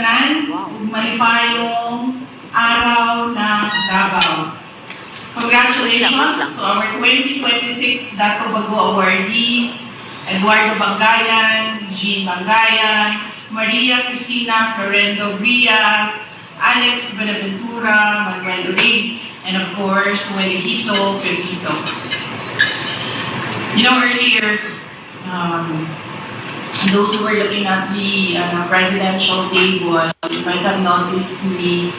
tanan, malipayong araw ng Davao. Congratulations to our 2026 Dato Bago awardees, Eduardo Bangayan, Jean Bangayan, Maria Cristina Florendo Brias, Alex Benaventura, Manuel Rig, and of course, Wenegito Pepito. You know, earlier, those who were looking at the presidential table, you might have noticed me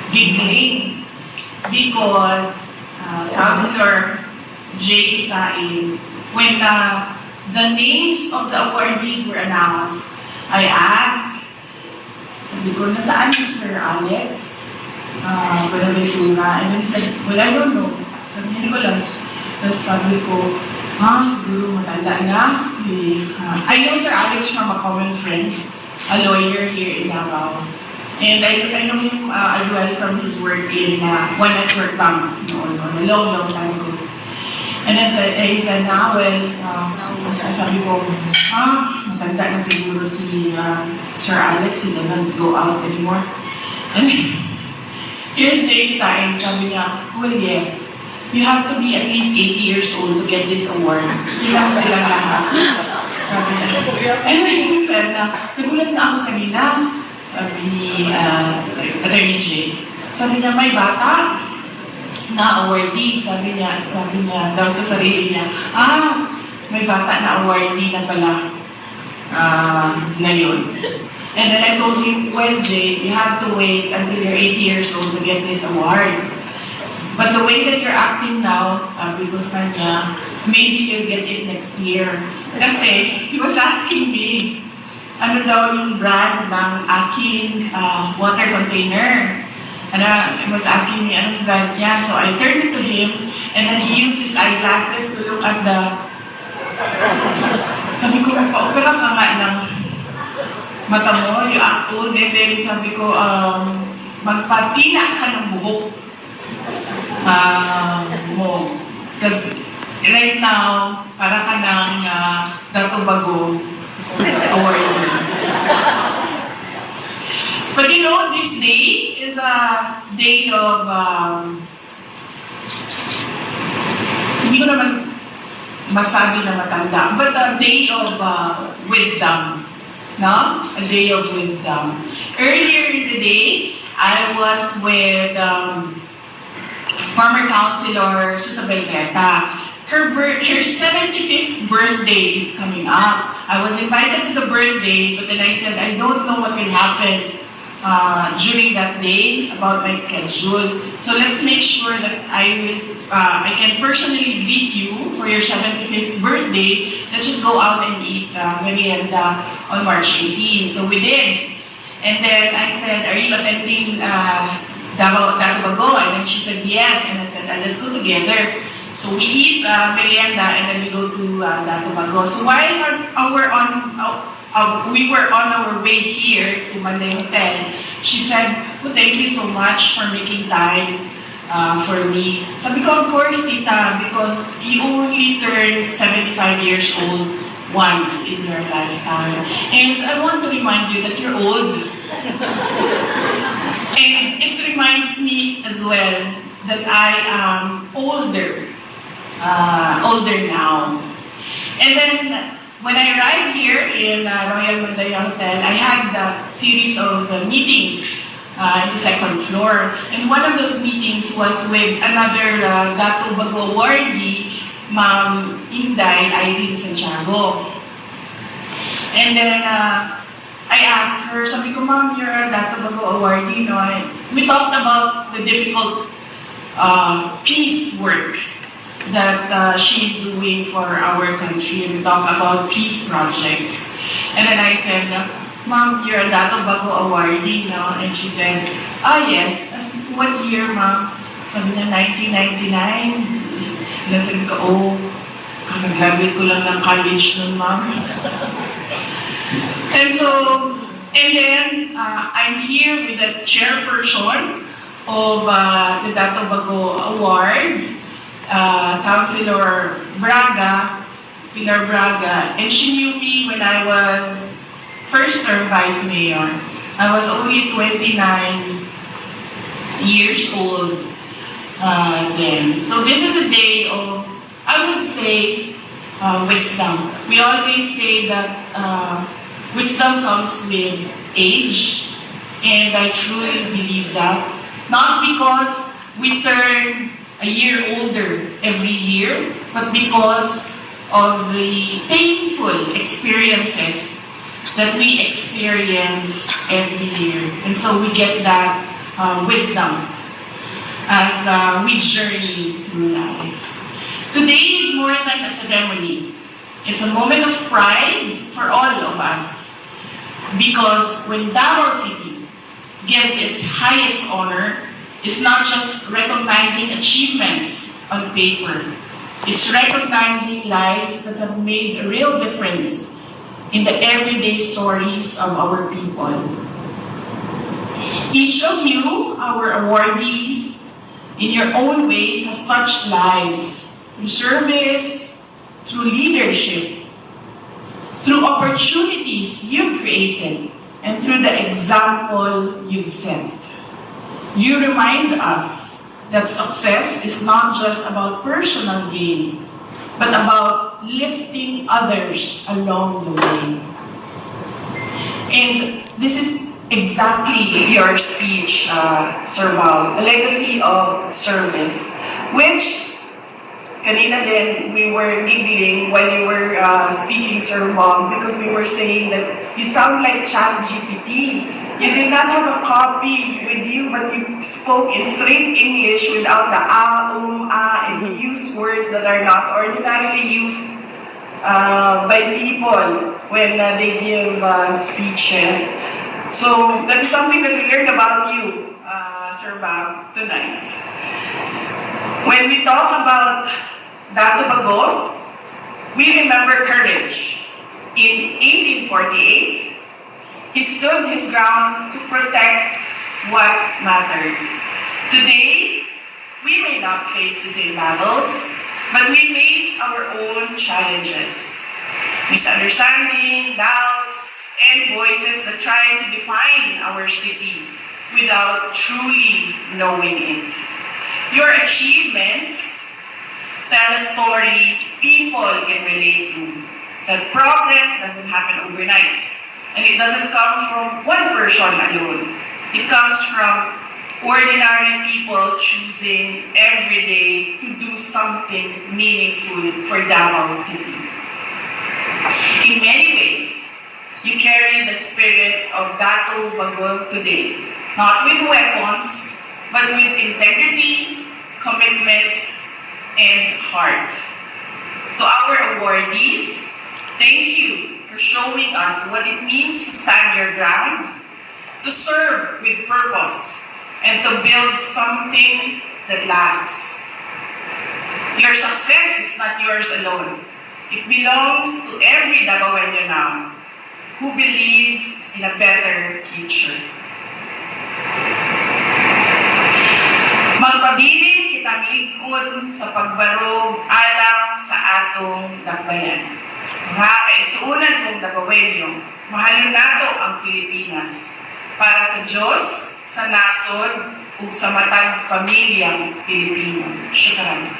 giggling because Councilor Jay Kitain, when the names of the awardees were announced, I asked, sabi ko, nasaan si Sir Alex Benaventura? And then he said, well, I don't know. Sabi niya, ko lang. Tapos sabi ko, siguro matanda na. I know Sir Alex from a common friend, a lawyer here in Davao. And I know him as well from his work in One Network Bank, a long time ago. And then he said, sabi ko, matanda na siguro si Sir Alex, he doesn't go out anymore. And here's Jay Kitain, sabi niya, well, yes, you have to be at least 80 years old to get this award. Ilang silang lahat. Sabi niya. And then he said, nagulat na ako kanina, sabi ni Attorney Jay. Sabi niya, may bata na awardee. Sabi niya daw sa sarili niya, may bata na awardee na pala ngayon. And then I told him, well, Jay, you have to wait until you're 80 years old to get this award. But the way that you're acting now, sabi ko sa kanya, maybe you'll get it next year. Kasi he was asking me, ano daw yung brand ng aking water container. And he was asking me anong brand niya. So I turned it to him, and then he used his eyeglasses to look at the... Sabi ko, pa-opera ka nga ng mata mo, you act old. And then sabi ko, magpatina ka ng buhok mo. Because right now, para ka ng Dato Bago awardee. But you know, this day is a day of, hindi ko naman masabi na matanda, but a day of wisdom. No? A day of wisdom. Earlier in the day, I was with former Councilor Susabel Reta. Her 75th birthday is coming up. I was invited to the birthday, but then I said, I don't know what will happen during that day about my schedule. So let's make sure that I can personally greet you for your 75th birthday. Let's just go out and eat merienda on March 18. So we did. And then I said, are you attending Dato Bago? And then she said, yes. And I said, let's go together. So we eat merienda and then we go to Dato Bago. So while we were on our way here to Manday Hotel, she said, well, thank you so much for making time for me. Sabi ko, of course, tita, because you only turned 75 years old once in your lifetime. And I want to remind you that you're old. And it reminds me as well that I am older now. And then, when I arrived here in Royal Mandaluyong Hotel, I had a series of meetings in the second floor. And one of those meetings was with another Dato Bago awardee, Ma'am Inday Irene Santiago. And then I asked her, sabi ko, Ma'am, you're a Dato Bago awardee, no? And we talked about the difficult peace work that she's doing for our country, and we talk about peace projects. And then I said, Ma'am, you're a Dato Bago awardee, no? And she said, yes. I said, what year, Ma'am? Sabi niya, 1999. Nasabi ko, kakagraduate ko lang ng college nun, Ma'am. And then I'm here with the chairperson of the Dato Bago Awards, Councilor Braga, Pilar Braga, and she knew me when I was first-term vice mayor. I was only 29 years old then. So this is a day of, I would say, wisdom. We always say that wisdom comes with age, and I truly believe that. Not because we turn a year older every year, but because of the painful experiences that we experience every year. And so we get that wisdom as we journey through life. Today is more than a ceremony. It's a moment of pride for all of us. Because when Davao City gives its highest honor, it's not just recognizing achievements on paper. It's recognizing lives that have made a real difference in the everyday stories of our people. Each of you, our awardees, in your own way, has touched lives through service, through leadership, through opportunities you've created, and through the example you've set. You remind us that success is not just about personal gain, but about lifting others along the way. And this is exactly your speech, Sir Bao, a legacy of service, which kanina din we were giggling while you were speaking, Sir Bao, because we were saying that you sound like ChatGPT. You did not have a copy with you, but you spoke in straight English without the and you used words that are not ordinarily used by people when they give speeches. So that is something that we learned about you, Sir Bao, tonight. When we talk about Dato Bago, we remember courage. In 1848, he stood his ground to protect what mattered. Today, we may not face the same battles, but we face our own challenges. Misunderstanding, doubts, and voices that try to define our city without truly knowing it. Your achievements tell a story people can relate to. That progress doesn't happen overnight. And it doesn't come from one person alone. It comes from ordinary people choosing every day to do something meaningful for Davao City. In many ways, you carry the spirit of Dato Bago today. Not with weapons, but with integrity, commitment, and heart. To our awardees, thank you for showing us what it means to stand your ground, to serve with purpose, and to build something that lasts. Your success is not yours alone. It belongs to every Davaoeno now who believes in a better future. Magpabilin kitang lingkod sa pagbarog alang sa atong dakbayan. Mga kaigsuunan kong Davaoenyo, mahalin nato ang Pilipinas para sa Diyos, sa nasod, ug sa matag pamilyang Pilipino. Syukran.